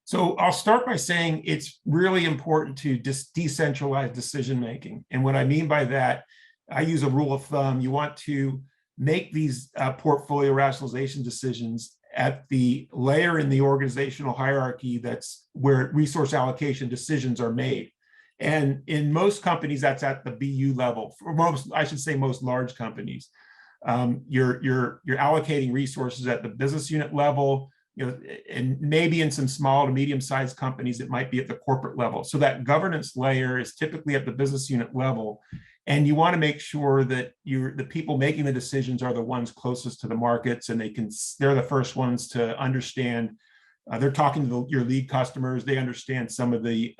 So I'll start by saying it's really important to decentralize decision making. And what I mean by that, I use a rule of thumb. You want to make these portfolio rationalization decisions at the layer in the organizational hierarchy that's where resource allocation decisions are made. And in most companies, that's at the BU level. For most, I should say most large companies. You're allocating resources at the business unit level, and maybe in some small to medium-sized companies, it might be at the corporate level. So that governance layer is typically at the business unit level. And you want to make sure that the people making the decisions are the ones closest to the markets, and they're the first ones to understand. They're talking to your lead customers. They understand some of the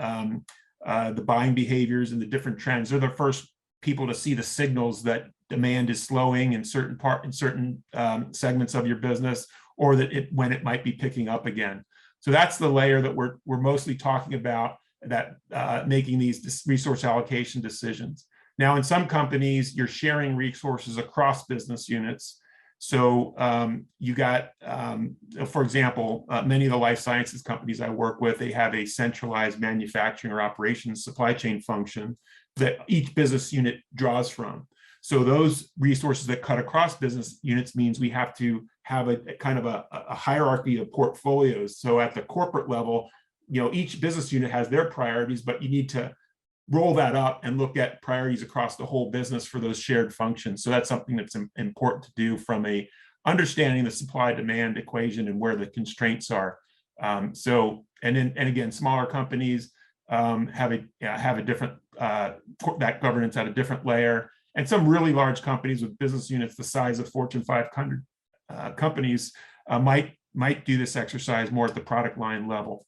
buying behaviors and the different trends. They're the first people to see the signals that demand is slowing in certain segments of your business, or that when it might be picking up again. So that's the layer that we're mostly talking about, that making these resource allocation decisions. Now, in some companies, you're sharing resources across business units. So you got, for example, many of the life sciences companies I work with, they have a centralized manufacturing or operations supply chain function that each business unit draws from. So those resources that cut across business units means we have to have a kind of a hierarchy of portfolios. So at the corporate level, each business unit has their priorities, but you need to roll that up and look at priorities across the whole business for those shared functions. So that's something that's important to do from understanding the supply-demand equation and where the constraints are. And again, smaller companies have a different that governance at a different layer. And some really large companies with business units the size of Fortune 500 companies might do this exercise more at the product line level.